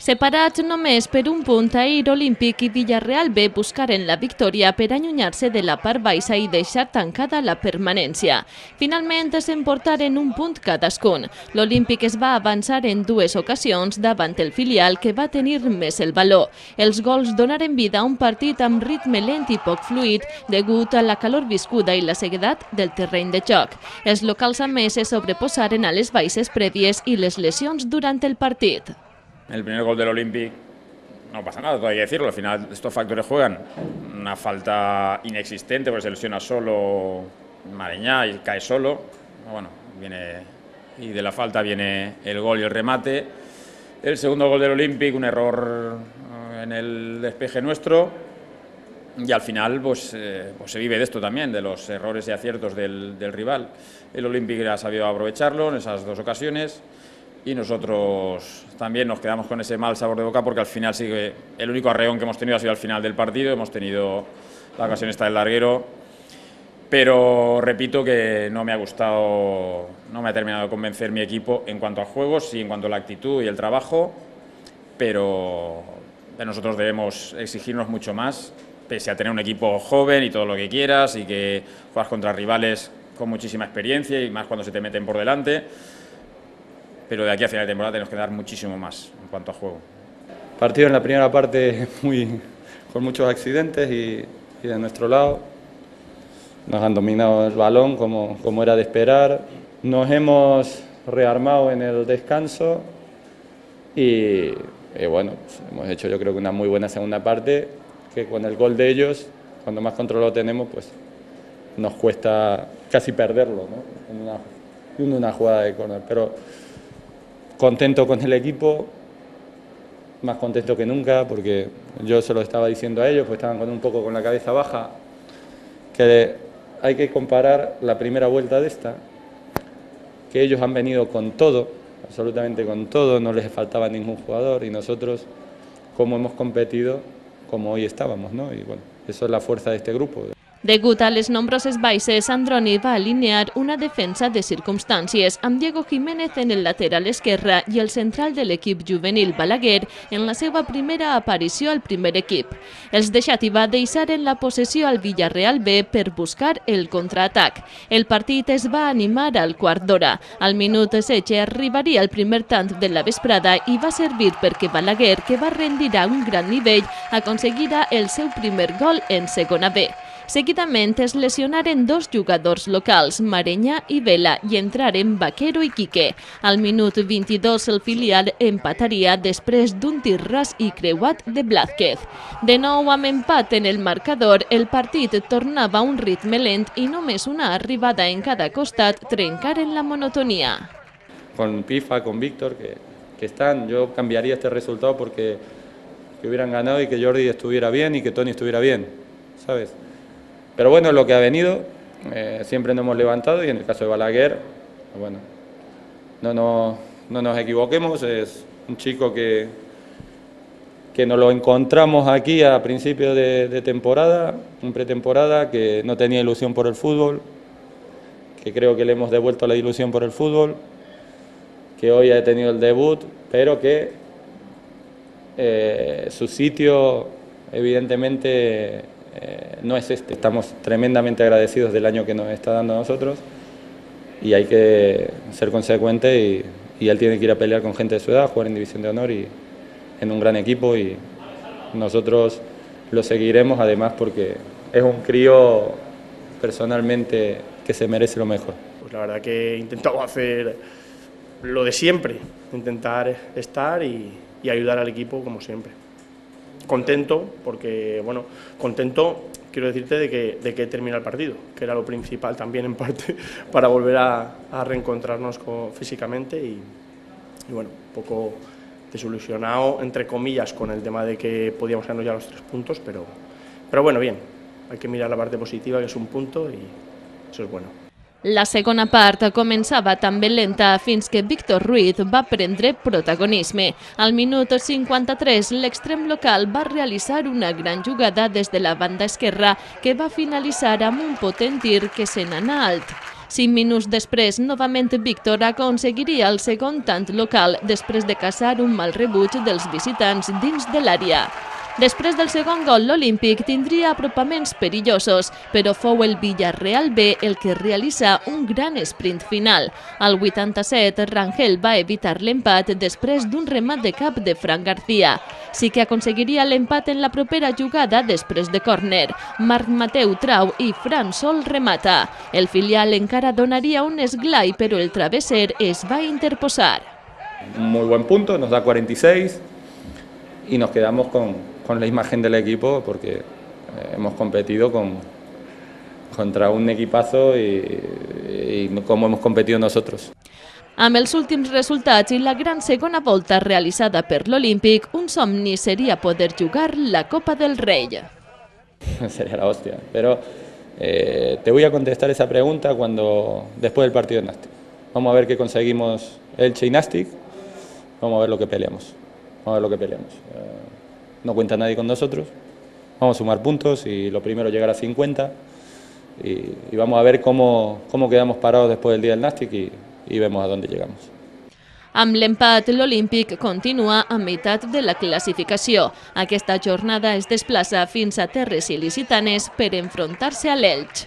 Separats només per un punt, ahir Olímpic i Villarreal B buscaren la victòria per allunyar-se de la part baixa i deixar tancada la permanència. Finalment s'emportaren un punt cadascun. L'Olímpic es va avançar en dues ocasions davant el filial que va tenir més el valor. Els gols donaren vida a un partit amb ritme lent i poc fluid degut a la calor viscuda i la sequedat del terreny de joc. Els locals a més se sobreposaren a les baixes prèvies i les lesions durant el partit. El primer gol del Olympic, no pasa nada, todo hay que decirlo, al final estos factores juegan. Una falta inexistente porque se lesiona solo Mareñá y cae solo. Bueno, y de la falta viene el gol y el remate. El segundo gol del Olympic, un error en el despeje nuestro. Y al final pues se vive de esto también, de los errores y aciertos del rival. El Olympic ha sabido aprovecharlo en esas dos ocasiones. Y nosotros también nos quedamos con ese mal sabor de boca porque al final sí que el único arreón que hemos tenido ha sido al final del partido. Hemos tenido la ocasión esta del larguero, pero repito que no me ha gustado, no me ha terminado de convencer mi equipo en cuanto a juegos y en cuanto a la actitud y el trabajo, pero nosotros debemos exigirnos mucho más, pese a tener un equipo joven y todo lo que quieras y que juegas contra rivales con muchísima experiencia y más cuando se te meten por delante. Pero de aquí a final de temporada tenemos que dar muchísimo más en cuanto a juego. Partido en la primera parte con muchos accidentes y de nuestro lado nos han dominado el balón como era de esperar. Nos hemos rearmado en el descanso y bueno, pues hemos hecho yo creo que una muy buena segunda parte, que con el gol de ellos, cuando más controlado tenemos, pues nos cuesta casi perderlo, ¿no? En una jugada de córner. Pero contento con el equipo, más contento que nunca, porque yo se lo estaba diciendo a ellos, pues estaban un poco con la cabeza baja, que hay que comparar la primera vuelta de esta, que ellos han venido con todo, absolutamente con todo, no les faltaba ningún jugador, y nosotros, cómo hemos competido, como hoy estábamos, ¿no? Y bueno, eso es la fuerza de este grupo. Degut a les nombroses baixes, Androni va alinear una defensa de circumstàncies amb Diego Jiménez en el lateral esquerre i el central de l'equip juvenil Balaguer en la seva primera aparició al primer equip. Els de Xàtiva deixaren la possessió al Villarreal B per buscar el contraatac. El partit es va animar al quart d'hora. Al minut 16 arribaria el primer tant de la vesprada i va servir perquè Balaguer, que va rendir a un gran nivell, aconseguirà el seu primer gol en segona B. Seguidament es lesionaren dos jugadors locals, Mareñá i Vela, i entraren Vaquero i Quique. Al minut 22 el filial empataria després d'un tir ras i creuat de Blázquez. De nou amb empat en el marcador, el partit tornava a un ritme lent i només una arribada en cada costat trencaren la monotonia. Con Pifa, con Víctor, que están, yo cambiaría este resultado porque que hubieran ganado y que Jordi estuviera bien y que Toni estuviera bien, ¿sabes? Pero bueno, es lo que ha venido, siempre nos hemos levantado y en el caso de Balaguer, bueno, no nos equivoquemos, es un chico que nos lo encontramos aquí a principio de temporada, en pretemporada, que no tenía ilusión por el fútbol, que creo que le hemos devuelto la ilusión por el fútbol, que hoy ha tenido el debut, pero que su sitio evidentemente no es este. Estamos tremendamente agradecidos del año que nos está dando a nosotros y hay que ser consecuente y él tiene que ir a pelear con gente de su edad, jugar en División de Honor y en un gran equipo y nosotros lo seguiremos además porque es un crío personalmente que se merece lo mejor. Pues la verdad que he intentado hacer lo de siempre, intentar estar y ayudar al equipo como siempre. Contento, porque, bueno, contento, quiero decirte, de que termina el partido, que era lo principal también en parte para volver a reencontrarnos físicamente y bueno, un poco desilusionado, entre comillas, con el tema de que podíamos ganar ya los 3 puntos, pero bueno, bien, hay que mirar la parte positiva, que es un punto y eso es bueno. La segona part començava també lenta fins que Víctor Ruiz va prendre protagonisme. Al minut 53, l'extrem local va realitzar una gran jugada des de la banda esquerra que va finalitzar amb un potent tir que se n'anà alt. 5 minuts després, novament Víctor aconseguiria el segon tant local després de caçar un mal rebuig dels visitants dins de l'àrea. Després del segon gol, l'Olímpic tindria apropaments perillosos, però fou el Villarreal B el que realitza un gran sprint final. Al 87, Rangel va evitar l'empat després d'un remat de cap de Fran García. Sí que aconseguiria l'empat en la propera jugada després de córner. Marc Mateu trau i Fran Sol remata. El filial encara donaria un esglai, però el travesser es va interposar. Un muy buen punto, nos da 46 y nos quedamos con la imagen del equipo porque hemos competido contra un equipazo y como hemos competido nosotros. Amb els últims resultats i la gran segona volta realitzada per l'Olímpic, un somni seria poder jugar la Copa del Rey. Sería la hostia, pero te voy a contestar esa pregunta después del partido de Nastic. Vamos a ver qué conseguimos Elche y Nastic, vamos a ver lo que peleamos. Vamos a ver lo que peleamos. No cuenta nadie con nosotros, vamos a sumar puntos y lo primero llegar a 50 y vamos a ver cómo quedamos parados después del día del Nastic y vemos a dónde llegamos. Amb l'empat, l'Olímpic continua a meitat de la classificació. Aquesta jornada es desplaça fins a terres il·licitanes per enfrontar-se a l'Elx.